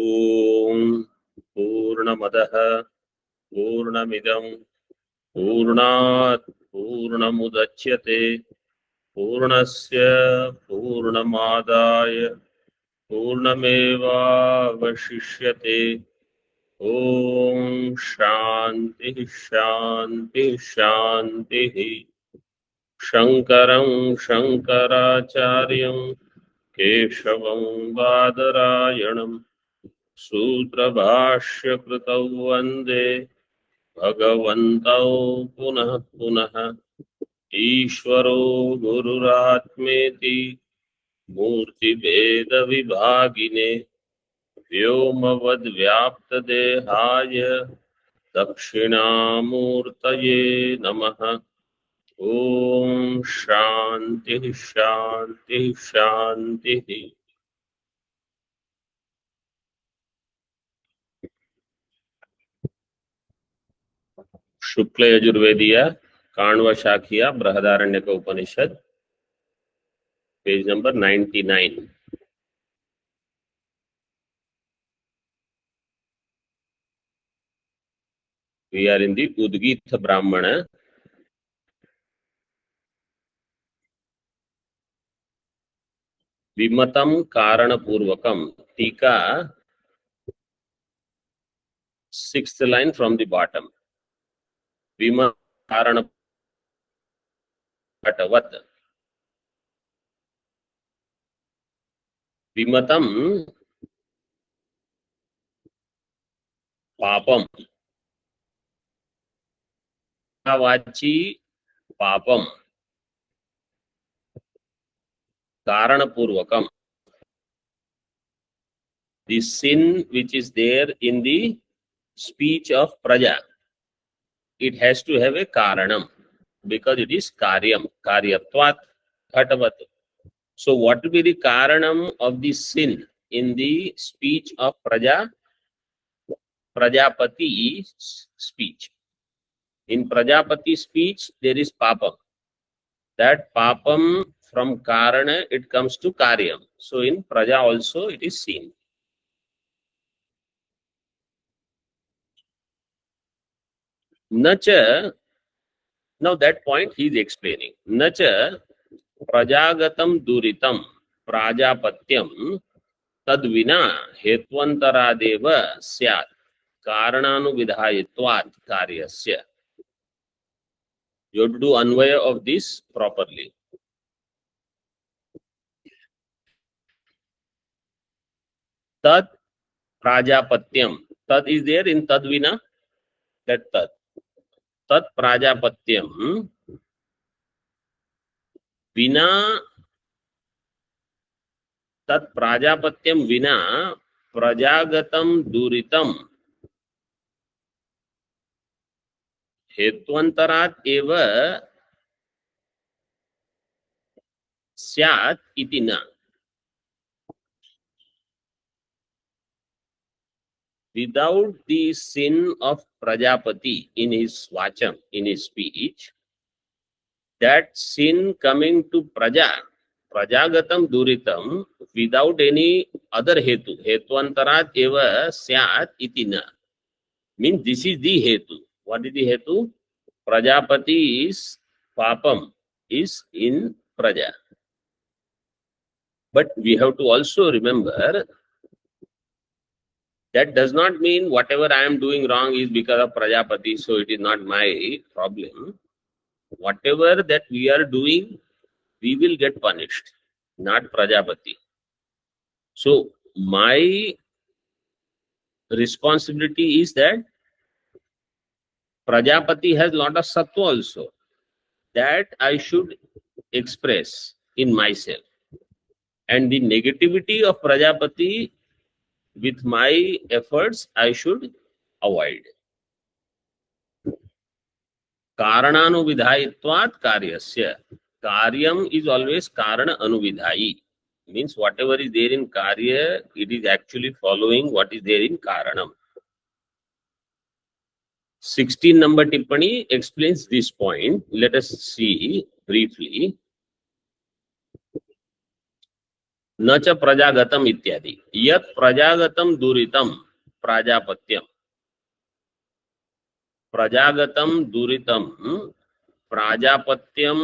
ओम पूर्णमदः पूर्णमिदं पूर्णात् पूर्णमुदच्यते पूर्णस्य पूर्णमादाय पूर्णमेवावशिष्यते। ओम शांति शांति शांति। शंकरं शंकराचार्यं केशवं बादरायणं सूत्रभाष्यकृतौ वन्दे भगवन्तौ पुनः पुनः। ईश्वरो गुरुरात्मेति मूर्तिभेदविभागिने व्योमवद्व्याप्तदेहाय दक्षिणामूर्तये नमः। ओम शांति शांति शांति। शुक्ल यजुर्वेदीय काण्व शाखीय Brihadaranyaka Upanishad page number 99। We are in the Udgita Brahmana. विमतम कारण पूर्वकम टीका 6th line from the bottom. विमत कारण पटवत विमतम पापम वाची पापम कारण पूर्वकम, the sin which is there in the speech of praja, it has to have a karanam because it is karyam, karyatvat ghatvat. So what will be the karanam of the sin in the speech of praja? Prajapati speech. In Prajapati speech there is papam. That papam from karana it comes to karyam. So in praja also it is seen. Nacha, now that point he is explaining. Nacha prajagatam duritam prajapatyam तद्विना हेत्वंतरादेव स्यात् कारणानुविधायित्वात् कार्यस्य. You have to do Anvay of this properly. Tad prajapatyam. Tad is there in tadvina. That tad. Tad prajapatyam vina. Tad prajapatyam vina prajagatam duritam हेत्वंतरात् एव स्यात् इति न. Without the sin of Prajapati in his vacham, in his speech, that sin coming to Praja, Prajagatam Duritam, without any other hetu, Hetuantarat eva syat iti na. Means this is the hetu. What is the hetu? Prajapati's papam is in Praja. But we have to also remember that does not mean whatever I am doing wrong is because of Prajapati, so it is not my problem. Whatever that we are doing, we will get punished, not Prajapati. So my responsibility is that Prajapati has lot of sattva also, that I should express in myself. And the negativity of Prajapati with my efforts I should avoid. Karananuvidhayitvat karyasya. Karyam is always karana anuvidhayi. Means whatever is there in karya, it is actually following what is there in karanam. 16 number tippani explains this point. Let us see briefly. न च प्रजागतम इत्यादि। यत् प्रजागतम दुरितम प्राजापत्यम, प्रजागतम दुरितम प्राजापत्यम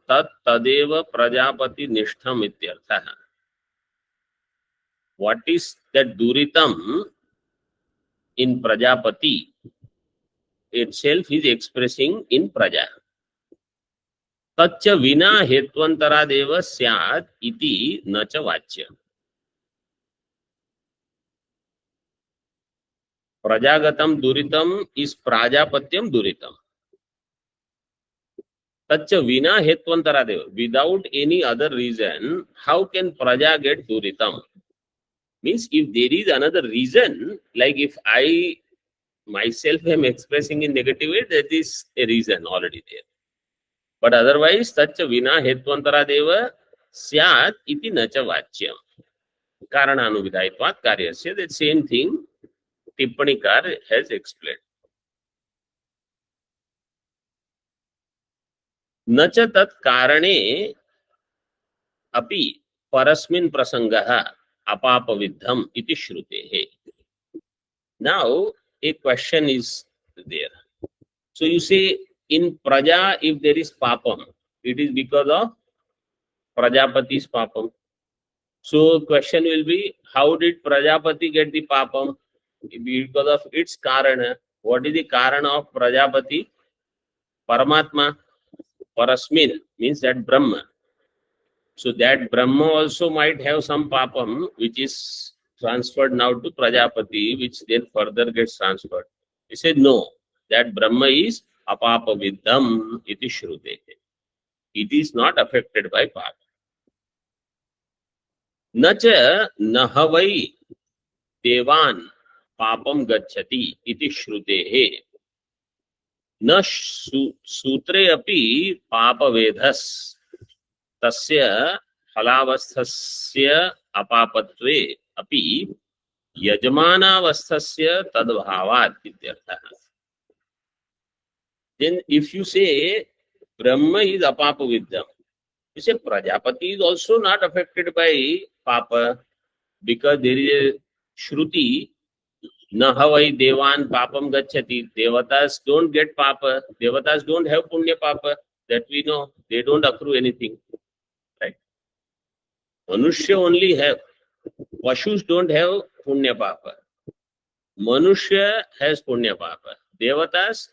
तत् तदेव प्रजापति निष्ठम इत्यर्थः। What is that duritam in Prajapati itself is expressing in Praja. तच्च विना हेत्वंतरादेव स्यात् इति न च वाच्य। प्रजागतम दुरितम is प्राजापत्यम दुरितम। तच्च विना हेत्वंतरादेव, without any other reason, how can Praja get duritam? Means if there is another reason, like if I myself am expressing in negative way, that is a reason already there. But otherwise, such vina hetvantaradeva syat iti nacha vachyam. Karananuvidhayitvat karyasya. The same thing Tippanikar has explained. Nacha tat karane api parasmin prasangaha apapavidham iti shrutehe. Now, a question is there. So you say in praja, if there is papam, it is because of Prajapati's papam. So question will be, how did Prajapati get the papam? Because of its karana. What is the karana of Prajapati? Paramatma. Parasmin means that Brahma. So that Brahma also might have some papam which is transferred now to Prajapati, which then further gets transferred. He said no, that Brahma is apapavidam iti shrute. It is not affected by papa. Nacha nahavai देवान पापम गच्छति इति श्रुतेः न सूत्रे अपि पापवेधस् तस्य फलावस्थस्य अपापत्वे अपि यजमानावस्थस्य तद्भावात् इत्यर्थः. Then if you say Brahma is apapaviddham, you say Prajapati is also not affected by papa, because there is a Shruti, Nahavai Devan Papam Gachati. Devatas don't get Papa. Devatas don't have Punya Papa. That we know. They don't accrue anything. Right? Manushya only have. Pashus don't have Punya Papa. Manushya has Punya Papa. Devatas,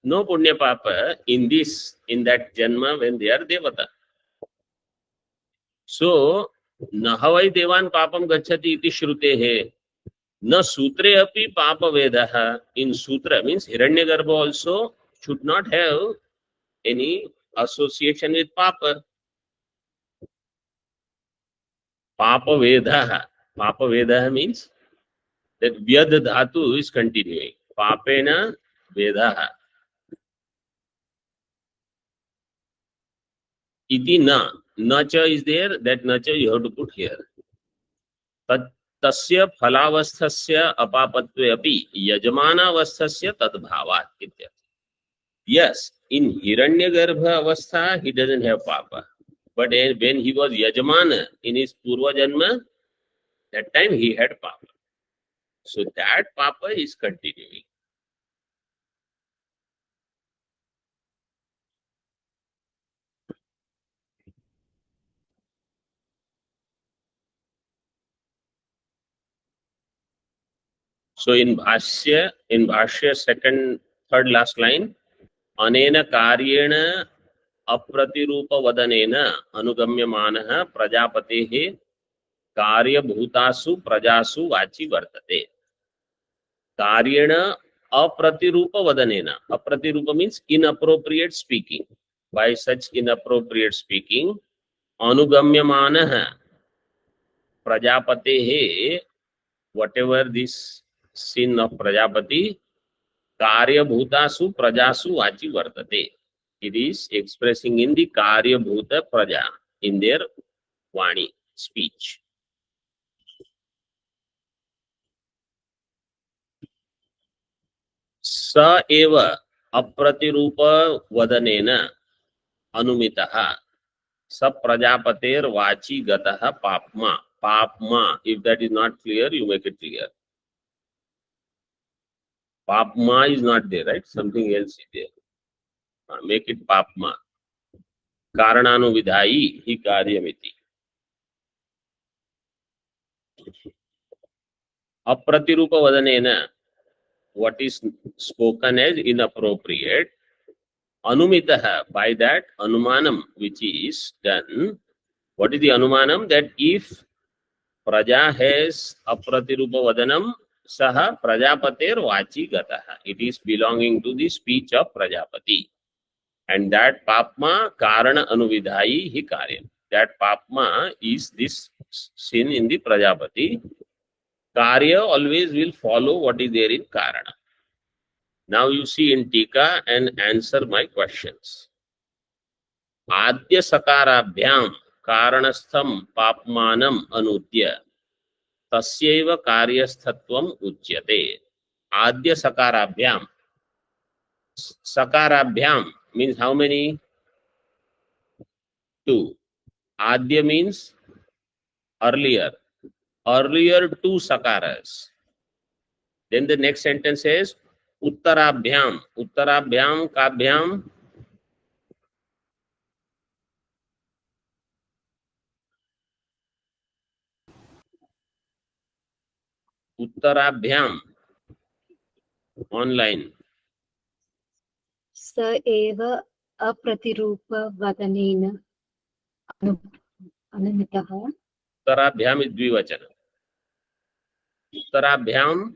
no Punya Papa in that Janma when they are Devata. So, Nahavai Devan Papam Gachati iti Shrutehe. न सूत्रे अपि पाप वेदः. In sutra means Hiranyagarbha also should not have any association with papa. Papa vedah. Papa vedah means that vyad dhatu is continuing. Papena vedah. Iti na. Nacha is there. That nacha you have to put here. तस्य फलावस्थस्य अपापत्वे अपि यजमानावस्थस्य तद्भावात् इत्यर्थ. Yes, in Hiranyagarbha avastha, he doesn't have papa. But when he was Yajamana in his Purva Janma, that time he had papa. So that papa is continuing. So in Bhashya, third last line, Anena Karyena Apratirupa Vadanena Anugamyamanah Prajapatehe Karyabhutasu Prajasu Vachi Vartate. Karyena Apratirupa Vadanena. Apratirupa means inappropriate speaking. By such inappropriate speaking, Anugamyamanah Prajapatehe, whatever this sin of Prajapati, Karyabhutasu Prajasu Vachi Vartate. It is expressing in the Karyabhuta Praja, in their Vani, speech. स एव अप्रतिरूप वदनेन अनुमितः Sab prajapater vachi gatah papma. Papma. If that is not clear, you make it clear. Papma is not there, right? Something else is there. Make it papma. Karananuvidhayi hi karyamiti. Apratirupa vadanena, what is spoken as inappropriate. Anumitaha, by that anumanam which is done. What is the anumanam? That if praja has apratirupa vadanam, saha prajapater vachi gataha. It is belonging to the speech of Prajapati. And that papma karana anuvidhayi hi karyam. That papma is this sin in the Prajapati. Karya always will follow what is there in karana. Now you see in Tika and answer my questions. Adya sakarabhyam karanastham papmanam anudya tasyeva karyasthatvam uchyate. Adya sakarabhyam. Sakarabhyam means how many? Two. Adya means earlier. Earlier two sakaras. Then the next sentence says uttarabhyam. Uttarabhyam kabhyam. Uttarabhyam. Online. स एव अप्रतिरूपवदनेन अनुमितः. Uttarabhyam is dvivachana. Uttarabhyam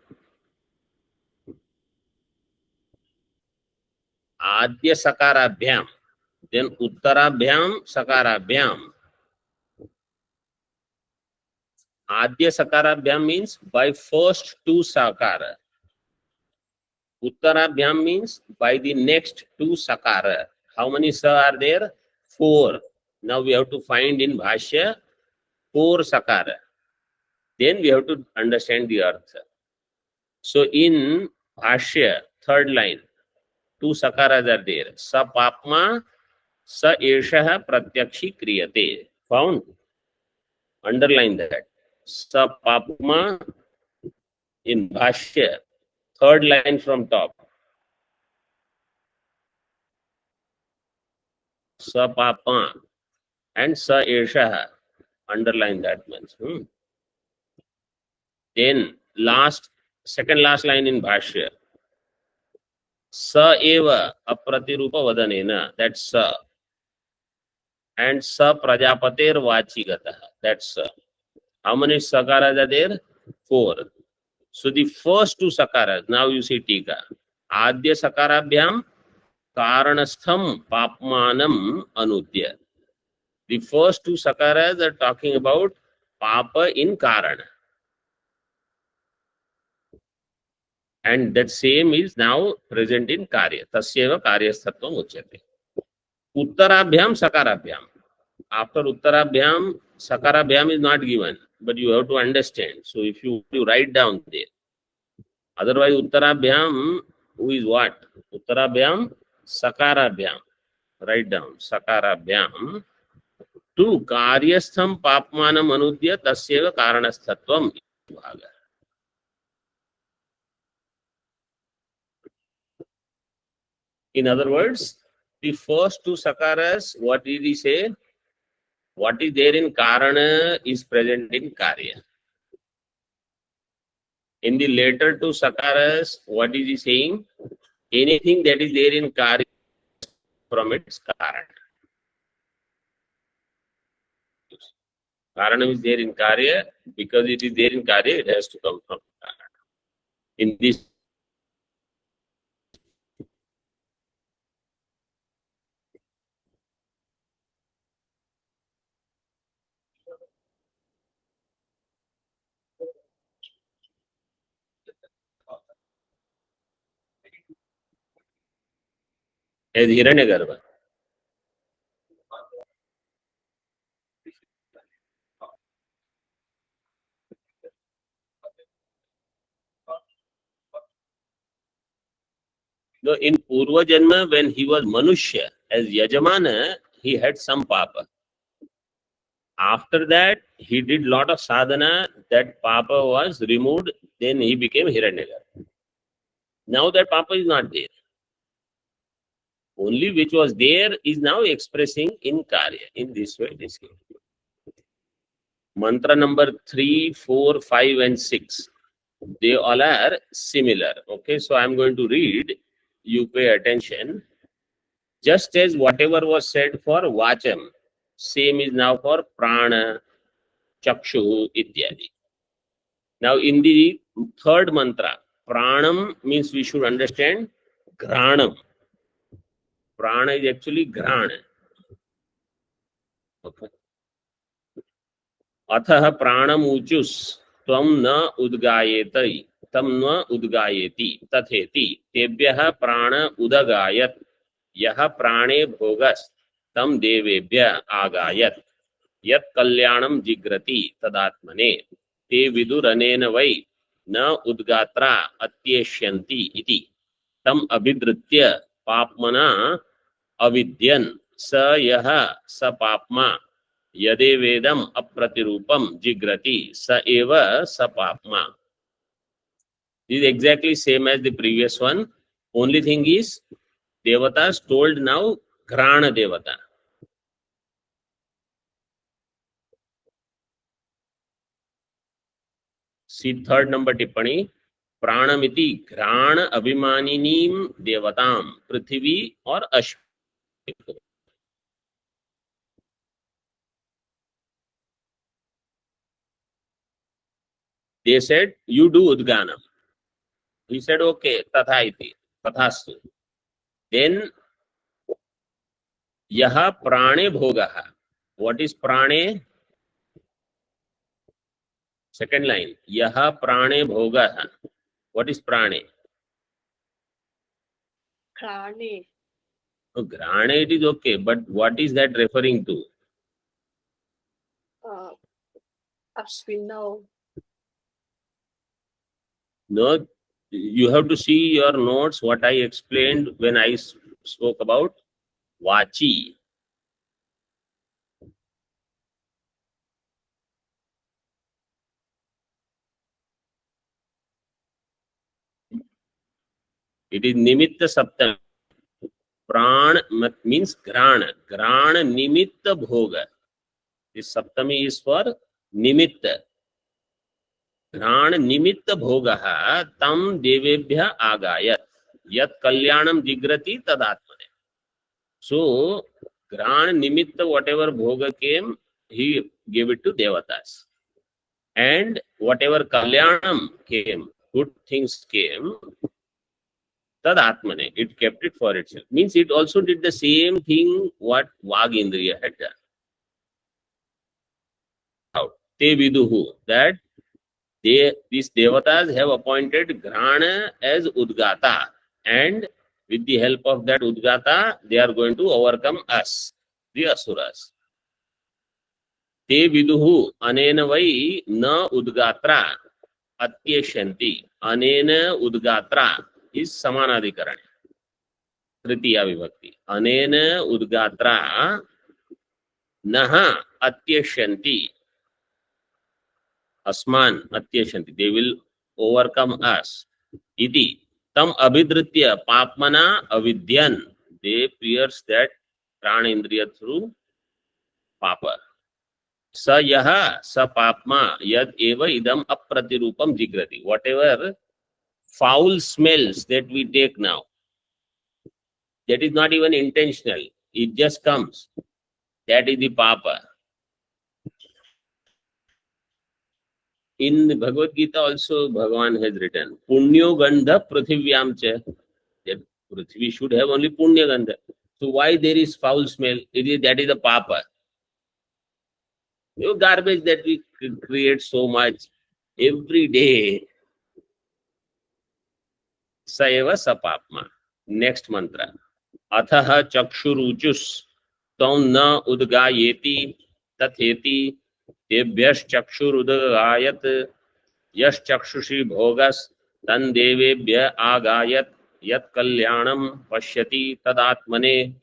adya sakarabhyam. Then uttarabhyam sakarabhyam. Adya sakarabhyam means by first two sakara. Uttarabhyam means by the next two sakara. How many sa are there? 4. Now we have to find in Bhashya 4 sakara. Then we have to understand the artha. So in Bhashya, third line, 2 sakaras are there. Sa papma, sa eshaha pratyakshi kriyate. Found? Underline that. Sa papma in Bhashya, third line from top. Sa papma and sa eshaha. Underline that much. Then second last line in Bhashya. Sa eva apratirupa vadanena. That's sa. And sa prajapater vachi gataha. That's sa. How many sakaras are there? 4. So the first two sakaras, now you see Tika. Adya sakarabhyam karanastham papmanam anudya. The first two sakaras are talking about papa in karana. And that same is now present in karya. Tasyeva karyasthatvam uchyate. Uttarabhyam sakarabhyam. After uttarabhyam, sakarabhyam is not given, but you have to understand. So if you write down there. Otherwise, uttarabhyam, who is what? Uttarabhyam, sakarabhyam. Write down. Sakarabhyam. To karyastham papmanam anudya tasyeva karanasthatvam. In other words, the first two sakaras, what did he say? What is there in karana is present in karya. In the later two sakaras, what is he saying? Anything that is there in karya from its karana. Karana is there in karya. Because it is there in karya, it has to come from karana. In this as Hiranyagarbha. No, in Purva Janma, when he was Manushya, as Yajamana, he had some papa. After that, he did lot of sadhana, that papa was removed, then he became Hiranyagarbha. Now that papa is not there. Only which was there is now expressing in Karya. In this way, this case. Mantra number 3, 4, 5, and 6. They all are similar. Okay, so I am going to read. You pay attention. Just as whatever was said for Vacham, same is now for Prana, Chakshu, Ityadi. Now, in the third mantra, Pranam means we should understand Granam. Prana is actually Grana. Okay. अथः प्राणमुचुस् त्वं न उद्गायेति तम न उद्गायेति तथेति तेभ्यः प्राण उदगायत यः प्राणे भोगस् तम देवेभ्य आगायत यत् कल्याणं जिग्रति तदात्मने ते विदुरनेन वै न उद्गात्रा अत्येष्यन्ति इति तम अभिद्रुत्य पाप्मना अविद्यन् स यः स पाप्मा यदे वेदम अप्रतिरूपम जिग्रति स एव स पाप्मा. This is exactly same as the previous one. Only thing is devatas told now Grana Devata. See third number tippani. Pranamiti Grana Abhimaninim Devatam Prithvi or Ashvi. They said, you do Udgana. He said, okay, tatha iti, tathastu. Then, yaha prane bhogaha. What is prane? Second line, yaha prane bhogaha. What is prane? Grane. Oh, grane it is okay, but what is that referring to? Ashwino. No, you have to see your notes, what I explained when I spoke about Vachi. It is Nimitta Saptami. Pran means Grana. Grana Nimitta Bhoga. This Saptami is for Nimitta. Grana Nimitta Bhogaha tam devebhya agayat. Yat kalyanam jigrati tadatmane. So, Grana Nimitta, whatever Bhoga came, he gave it to Devatas. And whatever Kalyanam came, good things came, Tadatmane, it kept it for itself. Means it also did the same thing what Vagindriya had done. How? Te viduhu, that these devatas have appointed Grana as Udgata, and with the help of that Udgata, they are going to overcome us, the Asuras. Te viduhu anena vai na Udgatra atyeshanti. Anena Udgatra is Samanadhikaran. Tritiya Vibhakti. Anena Udgatra naha atyeshanti. Asman atyeshanti. They will overcome us. Iti. Tam abhidritya papmana avidyan. They pierce that prana indriya through papa. Sa yaha sa papma yad eva idam apratirupam jigrati. Whatever foul smells that we take now, that is not even intentional. It just comes. That is the papa. In Bhagavad Gita also Bhagavan has written, Punyo Gandha Prithivyam cha. That Prithvi should have only Punya Gandha. So why there is foul smell? That is the papa. You know, garbage that we create so much every day. Saeva sapapma. Next mantra. Athaha chakshuruchus tam na udgayeti tatheti tebhyash chakshurudgayat yash chakshushi bhogas tan devebhya agayat yat kalyanam pashyati tadatmane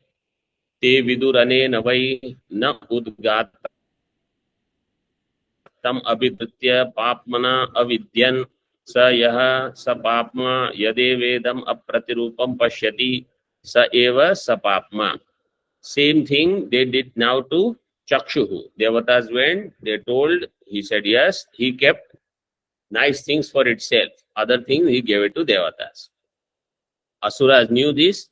te vidurane navai na udgat तम अभिधृत्य पाप्मना अविद्यन् स यः स पाप्मा यदेवेदम अप्रतिरूपम पश्यति स एव स पाप्मा. Same thing they did now to Chakshuhu. Devatas went, they told, he said yes, he kept nice things for itself. Other things he gave it to Devatas. Asuras knew this,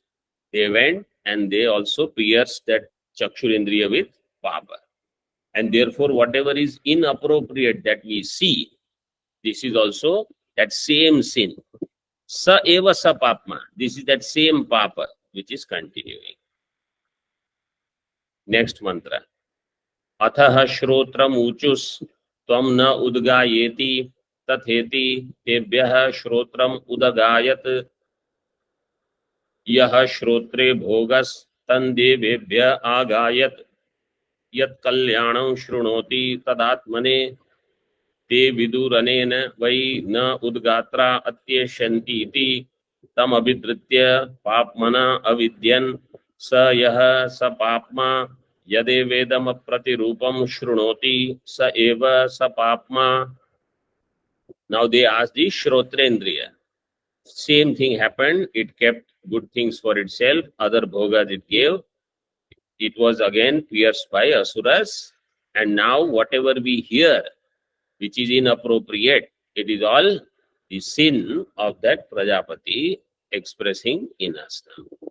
they went and they also pierced that Chakshurindriya with Papa. And therefore, whatever is inappropriate that we see, this is also that same sin. Sa eva sa papma. This is that same Papa which is continuing. Next mantra. अथः श्रोत्रम ऊचुस त्वं न उद्गायेति तथेति तेभ्यः श्रोत्रम उदगायत यः श्रोत्रे bogus तं देवेभ्य आगायत यत् कल्याणं शृणोति तदात्मने ते विदुरनेन वै न उद्गात्रा अत्येष्यन्ति इति तम अभिधृत्य पाप्मना अविद्यन् स यः स पाप्मा यदेवेदम प्रतिरूपम शृणोति स एव स पाप्मा. Now they asked the Shrotrendriya. Same thing happened. It kept good things for itself. Other bhogas it gave. It was again pierced by asuras. And now whatever we hear, which is inappropriate, it is all the sin of that Prajapati expressing in us now.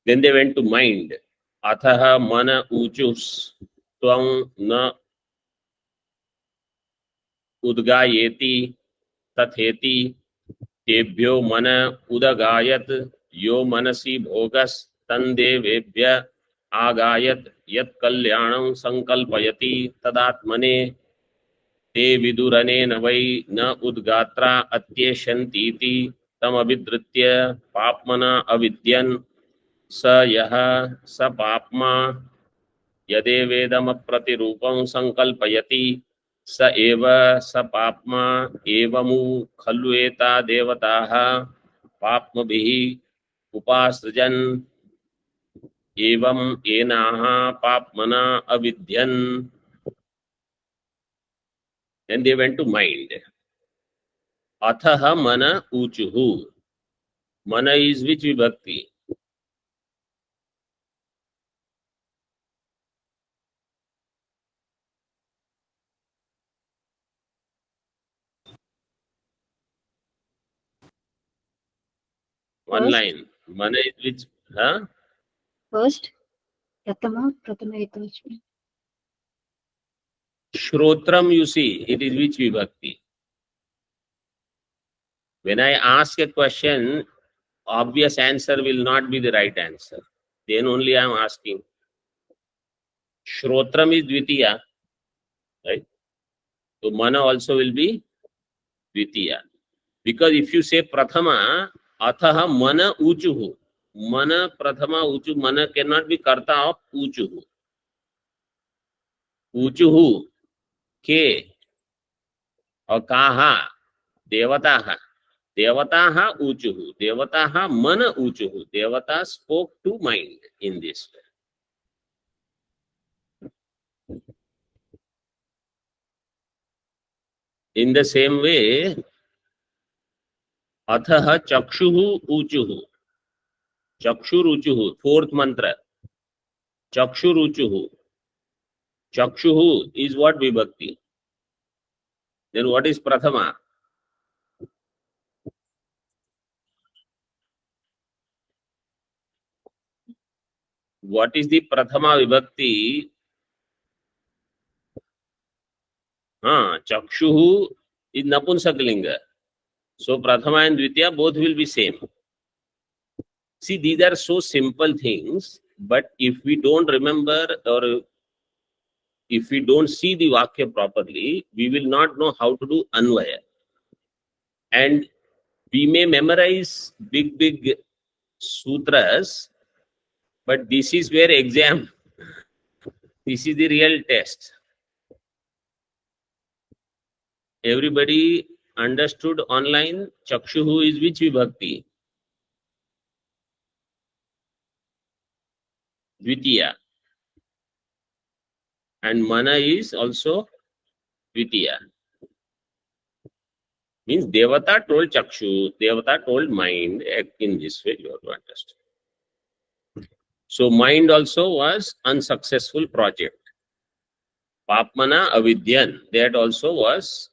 Then they went to mind. Athaha mana uchus tvam na udgayeti tatheti tebhyo mana udagayat yo manasi bhogas tandevebhya agayat yat kalyanam sankalpayati tadatmane te viduranena vai na udgatra atyeshanti iti tam abhidritya papmana avidyan स यः स पाप्मा यदेवेदम प्रतिरूपं संकल्पयति स एव स पाप्मा एवमु खलु एता देवताः पाप्मभिः उपासृजन् एवं एनाः पाप्मना अविद्यन्. Then they went to mind. अथः मन ऊचुः. Mana is which vibhakti? One line. Mana is which? Huh? First, Pratama Ekavachana. Shrotram, you see, it is which vibhakti? When I ask a question, obvious answer will not be the right answer. Then only I am asking. Shrotram is Dvitiya, right? So Mana also will be Dvitiya. Because if you say Prathama, Athaha Mana Uchuhu. Mana Prathama Uchu, Mana cannot be Karta of Uchuhu. Uchuhu, Ke, or Kaha, Devataha. Devataha Uchuhu. Devataha Mana Uchuhu. Devata spoke to mind in this way. In the same way, Athaha Chakshuhu Uchuhu. Chakshuruchuhu. Fourth mantra. Chakshuruchuhu. Chakshuhu is what vibhakti? Then what is Prathama? What is the Prathama vibhakti? Chakshuhu is Napunsakalinga. So Prathama and Dvitiya both will be same. See, these are so simple things, but if we don't remember or if we don't see the Vakya properly, we will not know how to do Anvaya. And we may memorize big sutras, but this is where exam, this is the real test. Everybody understood online, Chakshuhu is which vibhakti? Dvitiya. and mana is also Dvitiya. Means Devata told Chakshu, Devata told mind. In this way you have to understand. So mind also was unsuccessful project. Papmana avidyan, that also was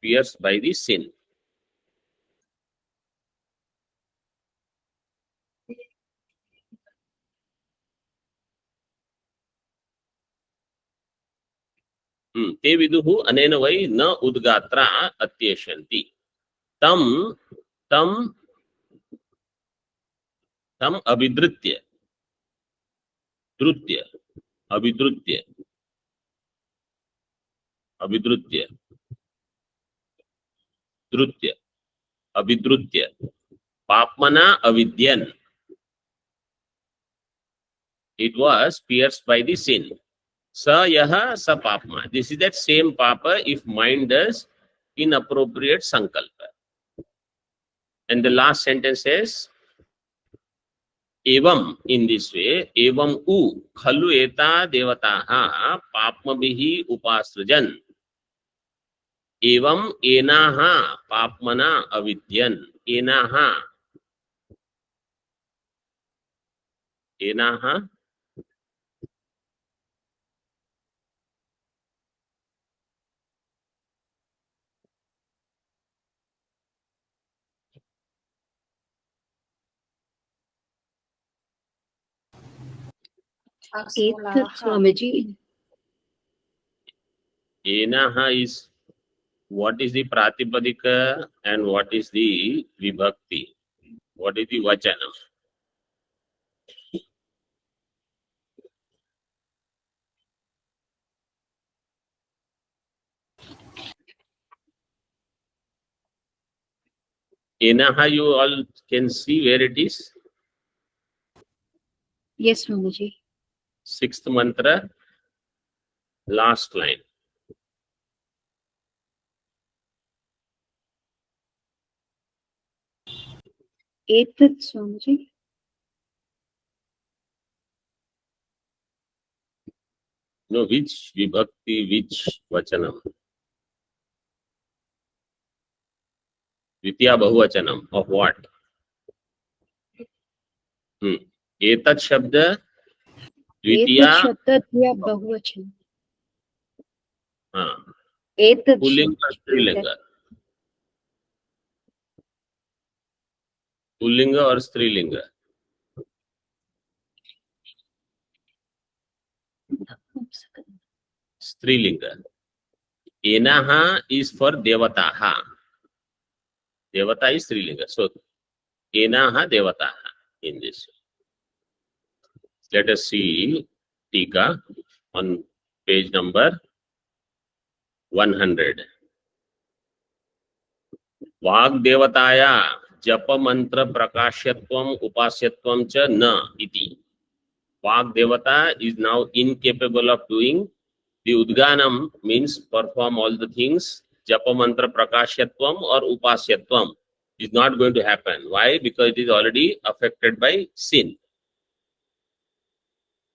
pierced by the sin. ते विदुः अनेन वै न उद्गात्रा अत्येषन्ति. तम तम तम अभिद्रुत्य द्रुत्य अभिद्रुत्य अभिद्रुत्य द्रुत्य अभिद्रुत्य पापमना अविद्यन. It was pierced by the sin. Sa yaha sa papma. This is that same papa if mind does inappropriate sankalpa. And the last sentence says, evam, in this way, evam u khalu eta devataha papmabhihi upasrajan. Evam enaha papmana avidyan. Enaha. Enaha. Etat Swamiji. Enaha is what is the pratipadika and what is the vibhakti? What is the vachana? Enaha, you all can see where it is. Yes, Swamiji. Sixth mantra, last line. Etat Swamiji. No, which vibhakti, which vachanam? Vitya bahuvachanam of what? Etat shabda, Etat Dvitiya, Shabda Dvya Bahuvachan. हाँ, Etat pulling स्त्रीलिंग. Pulling और स्त्रीलिंग. स्त्रीलिंग. Enaha is for devataha. Devata is Srilinga. So, Enaha devataha in this. Let us see Tika on page number 100. Vagdevataya japa mantra prakashyatvam upasyatvam cha na iti. Vagdevata is now incapable of doing the udganam, means perform all the things. Japa mantra prakashyatvam or upasyatvam is not going to happen. Why? Because it is already affected by sin.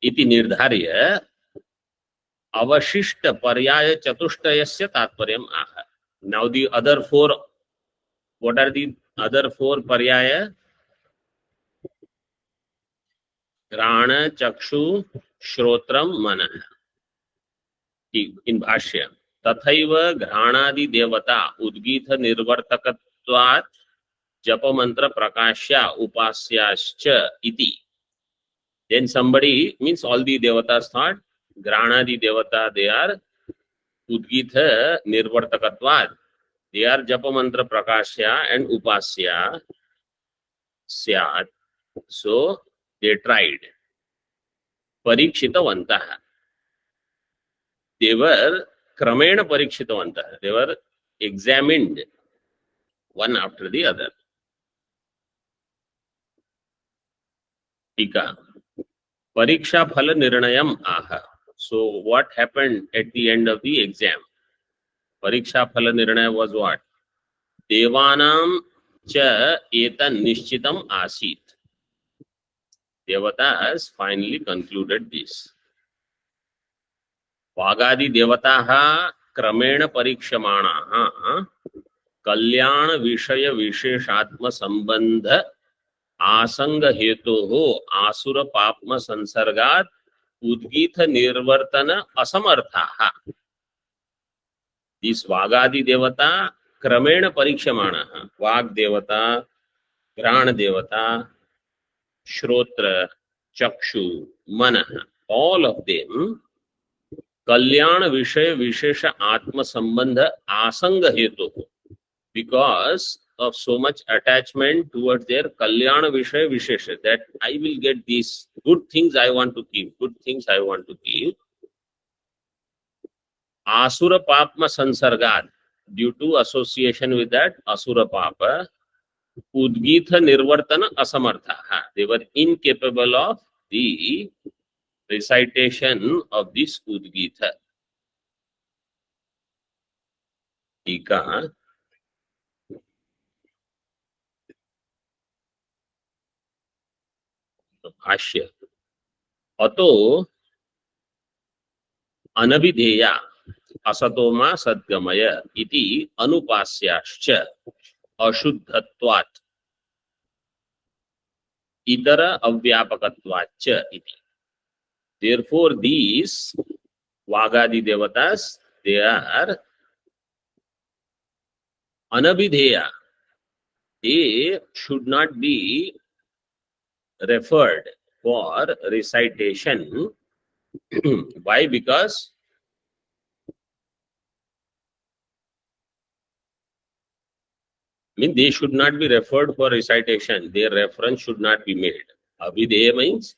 Iti nirdharya avashishta paryaya chatushtasya tatparyam aha. Now the other four, what are the other four paryaya? Grana, Chakshu, Shrotram, Mana. In Bhashya. Tathaiva Granadi Devata Udgitha Nirvartakatvat Japa Mantra Prakashya Upasyascha iti. Then somebody, means all the devatas thought, Granadi Devata, they are Udgitha Nirvartakatvat. They are Japa Mantra Prakashya and Upasya Syat. So they tried. Parikshitavantaha. They were Kramena Parikshitavantaha. They were examined one after the other. Tika. Pariksha Phala Nirnayam Aha. So what happened at the end of the exam? Pariksha Phala Nirnaya was what? Devanam cha etan nishchitam asit. Devatas finally concluded this. वागादि देवताः क्रमेण परीक्षमाणाः कल्याण विषय विशेषात्म संबंध आसंग हेतोः आसुर पाप्म संसर्गात् उद्गीत निर्वर्तन असमर्थाः. This वागादि देवता क्रमेण परीक्षमाणाः. वाग देवता, घ्राण देवता, श्रोत्र, चक्षु, मनः, all of them कल्याण विषय विशेष आत्म संबंध आसंग हेतु, because of so much attachment towards their kalyana vishaya vishesha, that I will get these good things I want to keep, good things I want to keep. Asura papma sansargad, due to association with that asura papa, udgitha nirvartana asamartha, they were incapable of the recitation of this udgitha. Tika भाष्य अतो अनभिधेया असतोमा सद्गमय इति अनुपास्याश्च अशुद्धत्वात् इतर अव्यापकत्वाच्च इति. Therefore these Vagadi devatas, they are anabhideya. They should not be referred for recitation. Why? Because they should not be referred for recitation. Their reference should not be made. Abhideya means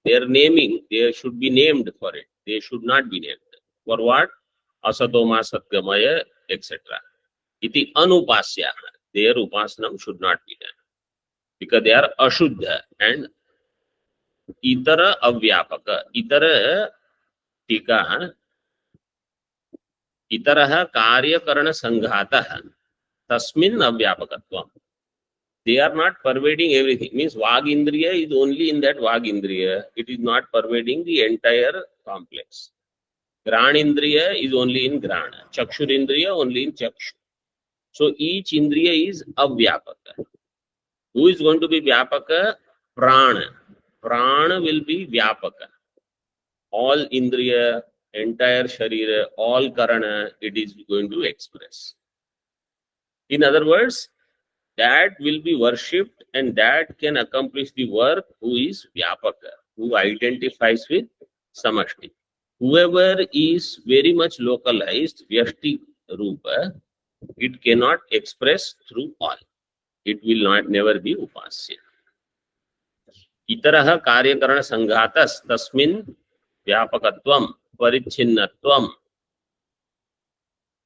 their naming, they should be named for it. They should not be named. For what? Asatoma Satgamaya, etc. Iti anupasya. Their upasanam should not be done, because they are ashuddha and itara avyapaka. Itara tika itaraha karya karana sanghatah tasmin avyapakatvam. They are not pervading everything. Means Vag Indriya is only in that Vag Indriya. It is not pervading the entire complex. Gran Indriya is only in Grana. Chakshur Indriya only in Chakshu. So each Indriya is avyapaka. Who is going to be Vyapaka? Prana. Prana will be Vyapaka. All Indriya, entire Sharira, all Karana, it is going to express. In other words, that will be worshipped and that can accomplish the work who is Vyapaka, who identifies with Samashti. Whoever is very much localized, Vyashti Rupa, it cannot express through all. It will not never be Upasya. Itaraha Karyakarana Sanghatas Tasmin Vyapakatvam Parichinnatvam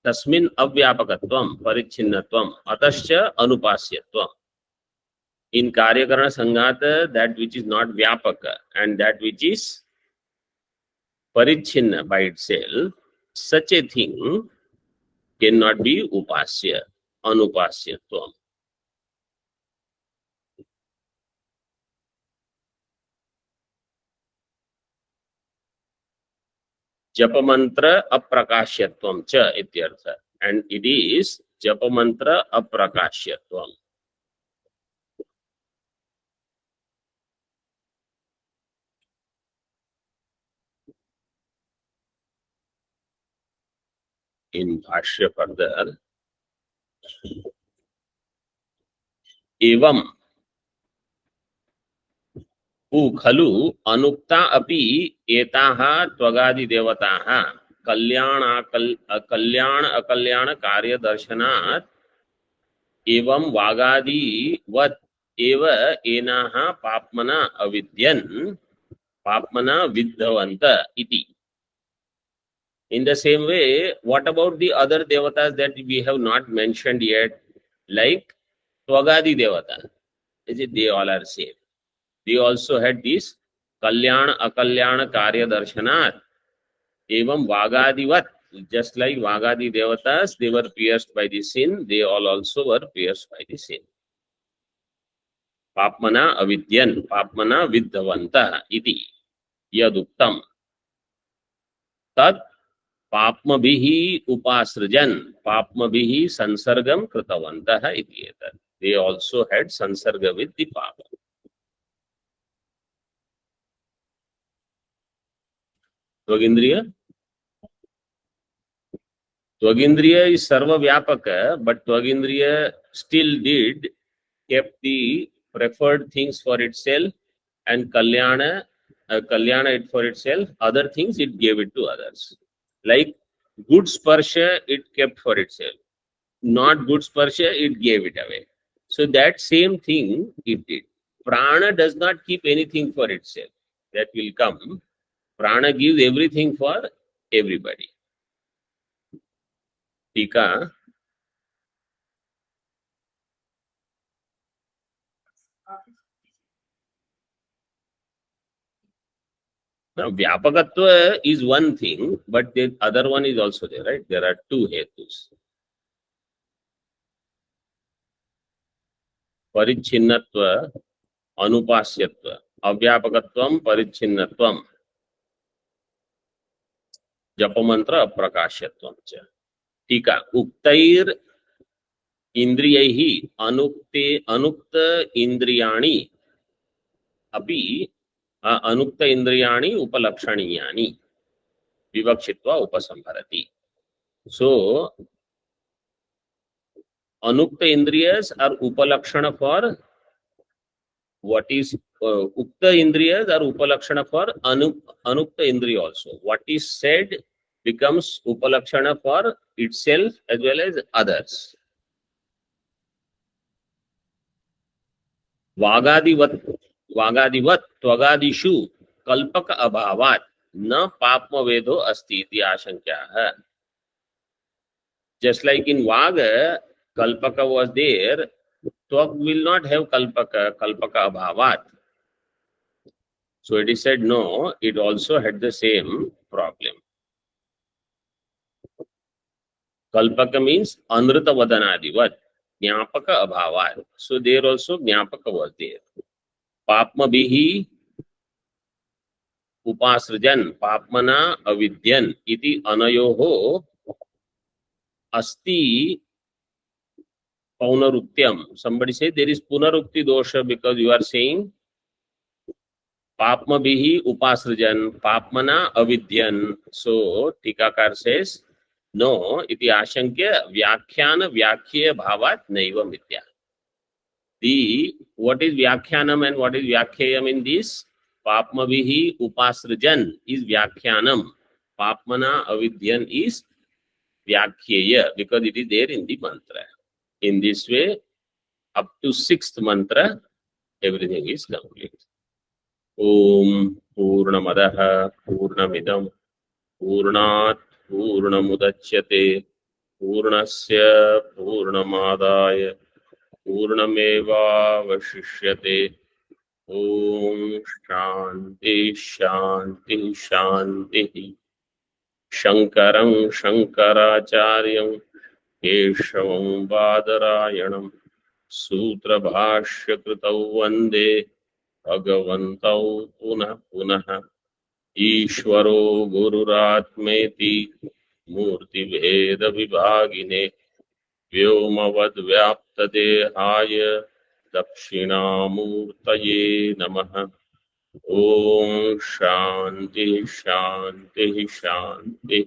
Tasmin Avyapakatvam Parichinnatvam Atascha Anupasyatvam. In Karyakarana Sanghata, that which is not Vyapaka and that which is Parichinna by itself, such a thing cannot be Upasya, Anupasyatvam. Japamantra aprakashyatvam cha ityartha, and it is Japamantra aprakashyatvam. In Bhashya further, evam खलु अनुक्ता अपि एताः त्वगादि देवताः कल्याण अकल्याण कार्य दर्शनात् एवं वागादिवत् एव एनाः पाप्मना अविद्यन् पाप्मना विद्धवन्त इति. In the same way, what about the other devatas that we have not mentioned yet, like Tvagadi devata? Is it they all are same? They also had this Kalyana Akalyana Karya Darshanat. Evam Vagadivat, just like Vagadi devatas, they were pierced by the sin, they all also were pierced by the sin. Papmana avidyan, Papmana viddhavanta iti yaduktam. Tat पाप्मभिः उपासृजन् पाप्मभिः संसर्गं कृतवन्तः इति एतत्. They also had sansarga with the papa. Tvagindriya? Tvagindriya is sarva vyapaka, but Tvagindriya still kept the preferred things for itself, and Kalyana it for itself. Other things it gave it to others. Like good sparsha it kept for itself. Not good sparsha it gave it away. So that same thing it did. Prana does not keep anything for itself. That will come. Prana gives everything for everybody. Tika. Now, Vyapakatva is one thing, but the other one is also there, right? There are two hetus. Parichinnatva, Anupasyatva, Avyapakatvam, Parichinnatvam, Japamantra, Aprakashyatvam. Tika, Uktair Indriyaihi, Anukta Indriyani, Api, Anukta Indriyani, Upalakshaniyani, Vivakshitva, Upasamharati. So, Anukta Indriyas are Upalakshana for what is Ukta Indriyas are Upalakshana for Anukta Indriya also. What is said becomes Upalakshana for itself as well as others. Vagadivat Tvagadishu Kalpaka Abhavat Na Papma Vedo Asti Iti Ashankyaha. Just like in Vaga, Kalpaka was there, Tvag will not have Kalpaka Abhavat. So it is said, no, it also had the same problem. Kalpaka means Anrita Vadanadivat, Jnapaka Abhavat. So there also Jnapaka was there. Papma Bihi Upasrajan, Papmana Avidyan, iti Anayoho Asti Paunarutyam. Somebody say there is Punarukti dosha because you are saying Papma Bihi Upasrajan, Papmana Avidyan. So Tikakar says, no, iti ashankya Vyakhyana Vyakhyaya Bhavat Naiva Mitya. What is Vyakhyanam and what is Vyakhyayam in this? Papmavihi Upasrajan is Vyakhyanam. Papmana Avidyan is Vyakhyaya because it is there in the mantra. In this way, up to 6th mantra, everything is complete. Om Purnamadaha Purnamidam Purnat Purnamudachyate Purnasya Purnamadaya Purnamevavashishyate. Om Shanti Shanti Shanti. Shankaram Shankaracharyam Keshavam Badarayanam Sutra Bhashya Kritau Vande Bhagavantau Punah Punah Ishvaro Gururatmeti Murti Veda Vibhagine Vyomavad Vyaptadehaya Dakshinamurtaye Namaha. Om Shanti Shanti Shanti.